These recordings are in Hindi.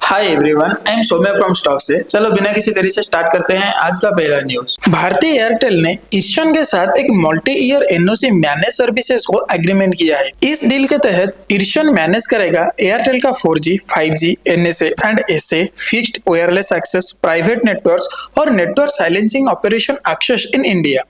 Hi everyone, I am Saumya from stock से। चलो बिना किसी देरी से स्टार्ट करते हैं आज का पहला न्यूज। भारतीय एयरटेल ने ईर्षण के साथ एक multi year NOC manage services को एग्रीमेंट किया है। इस डील के तहत ईर्षण मैनेज करेगा एयरटेल का 4G, 5G, NSA and SA fixed wireless access, private networks और network silencing operation access in India.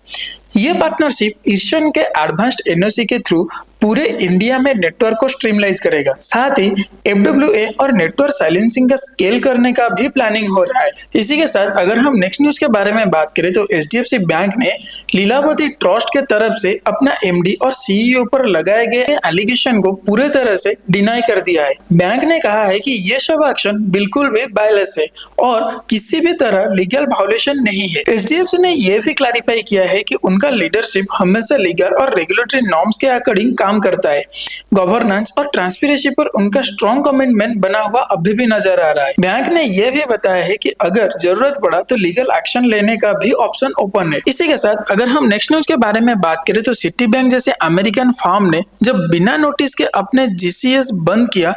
ये पार्टनरशिप ईर्षण के एडवांस्ड एनओसी के थ्रू पूरे इंडिया में नेटवर्क को स्ट्रीमलाइज करेगा। साथ ही FWA और नेटवर्क साइलेंसिंग का स्केल करने का भी प्लानिंग हो रहा है। इसी के साथ अगर हम नेक्स्ट न्यूज के बारे में बात करें तो HDFC बैंक ने लीलावती ट्रस्ट के तरफ से अपना MD और CEO पर लगाए गए एलिगेशन को पूरे तरह से डिनाई कर दिया है। बैंक ने कहा है कि ये सब एक्शन बिल्कुल भी बायलेस है और किसी भी तरह लीगल वायोलेशन नहीं है। HDFC ने यह भी क्लैरिफाई किया है कि उनका लीडरशिप हमेशा लीगल और रेगुलेटरी नॉर्म्स के अकॉर्डिंग काम करता है। गवर्नेंस और ट्रांसपेरेंसी पर उनका स्ट्रॉन्ग कमिटमेंट बना हुआ अभी भी नजर आ रहा है। बैंक ने यह भी बताया है कि अगर जरूरत पड़ा तो लीगल एक्शन लेने का भी ऑप्शन ओपन है। इसी के साथ अगर हम नेक्स्ट न्यूज के बारे में बात करें तो सिटी बैंक जैसे अमेरिकन फर्म ने जब बिना नोटिस के अपने GCS बंद किया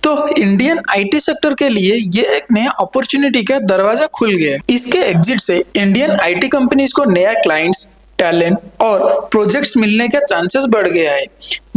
तो इंडियन IT सेक्टर के लिए ये एक नया अपॉर्चुनिटी का दरवाजा खुल गया। इसके एग्जिट से इंडियन IT कंपनीज को नया क्लाइंट्स, टैलेंट और प्रोजेक्ट्स मिलने का चांसेस बढ़ गया है।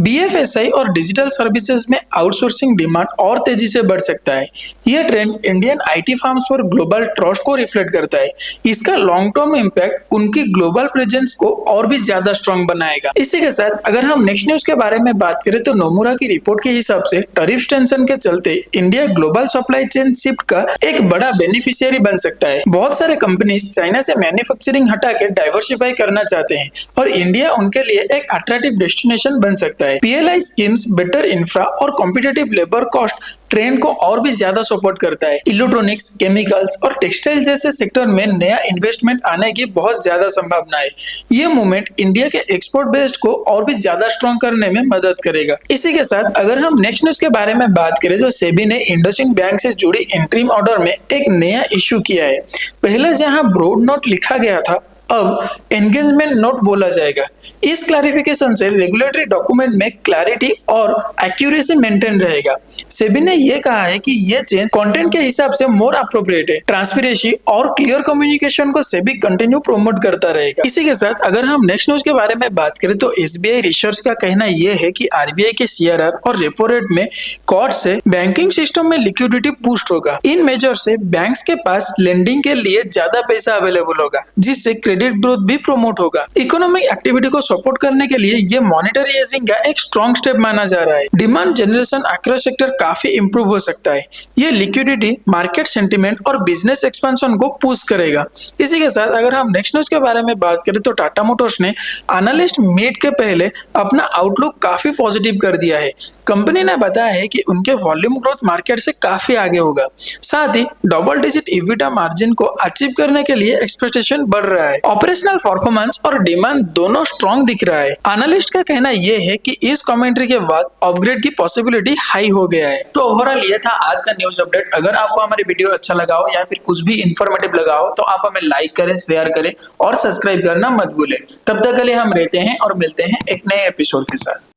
BFSI और डिजिटल सर्विसेज में आउटसोर्सिंग डिमांड और तेजी से बढ़ सकता है। यह ट्रेंड इंडियन IT फर्म्स पर ग्लोबल ट्रस्ट को रिफ्लेक्ट करता है। इसका लॉन्ग टर्म इम्पैक्ट उनकी ग्लोबल प्रेजेंस को और भी ज्यादा स्ट्रॉन्ग बनाएगा। इसी के साथ अगर हम नेक्स्ट न्यूज के बारे में बात करें तो नोमुरा की रिपोर्ट के हिसाब से टैरिफ टेंशन के चलते India global supply chain shift का एक बड़ा बेनिफिशियरी बन सकता है। बहुत सारे कंपनीज चाइना से मैन्युफैक्चरिंग हटा के डाइवर्सिफाई करना चाहते हैं और इंडिया उनके लिए एक अट्रैक्टिव डेस्टिनेशन बन सकता है। PLI स्कीम्स, बेटर इंफ्रा और कॉम्पिटिटिव लेबर कॉस्ट ट्रेंड को और भी ज्यादा सपोर्ट करता है। इलेक्ट्रॉनिक्स, केमिकल्स और टेक्सटाइल जैसे सेक्टर में नया इन्वेस्टमेंट आने की बहुत ज्यादा संभावना है। ये मूवमेंट इंडिया के एक्सपोर्ट बेस्ड को और भी ज्यादा स्ट्रॉन्ग करने में मदद करेगा। इसी के साथ अगर हम नेक्स्ट न्यूज के बारे में बात करें तो सेबी ने इंडसइंड बैंक से जुड़ी इंटरिम ऑर्डर में एक नया इश्यू किया है। पहले जहां ब्रॉड नोट लिखा गया था अब एंगेजमेंट नोट बोला जाएगा। इस क्लैरिफिकेशन से रेगुलेटरी डॉक्यूमेंट में क्लैरिटी और एक्यूरेसी मेंटेन रहेगा। सेबी ने यह कहा है कि यह चेंज कंटेंट के हिसाब से मोर अप्रोप्रिएट है। ट्रांसपेरेंसी और क्लियर कम्युनिकेशन को सेबी कंटिन्यू प्रोमोट करता रहेगा। इसी के साथ अगर हम नेक्स्ट न्यूज के बारे में बात करें तो SBI रिसर्च का कहना यह है कि RBI के CRR और रेपो रेट में कॉर्ड से बैंकिंग सिस्टम में लिक्विडिटी बूस्ट होगा। इन मेजर से बैंक्स के पास लेंडिंग के लिए ज्यादा पैसा अवेलेबल होगा, जिससे क्रेडिट ग्रोथ भी प्रमोट होगा। इकोनॉमिक एक्टिविटी को सपोर्ट करने के लिए ये मॉनेटरी ईजिंग का एक स्ट्रॉन्ग स्टेप माना जा रहा है। डिमांड जनरेशन अक्रॉस सेक्टर काफी इंप्रूव हो सकता है। ये लिक्विडिटी, मार्केट सेंटीमेंट और बिजनेस एक्सपेंशन को पुश करेगा। इसी के साथ अगर हम नेक्स्ट न्यूज के बारे में बात करें तो टाटा मोटर्स ने एनालिस्ट मीट के पहले अपना आउटलुक काफी पॉजिटिव कर दिया है। कंपनी ने बताया है कि उनके वॉल्यूम ग्रोथ मार्केट से काफी आगे होगा। साथ ही डबल डिजिट EBITDA मार्जिन को अचीव करने के लिए एक्सपेक्टेशन बढ़ रहा है। ऑपरेशनल परफॉर्मेंस और डिमांड दोनों स्ट्रॉन्ग दिख रहा है। एनालिस्ट का कहना यह है कि इस कमेंट्री के बाद अपग्रेड की पॉसिबिलिटी हाई हो गया है। तो ओवरऑल ये था आज का न्यूज अपडेट। अगर आपको हमारी वीडियो अच्छा लगा हो या फिर कुछ भी इंफॉर्मेटिव लगा हो तो आप हमें लाइक करें, शेयर करें और सब्सक्राइब करना मत भूलें। तब तक के लिए हम रहते हैं और मिलते हैं एक नए एपिसोड के साथ।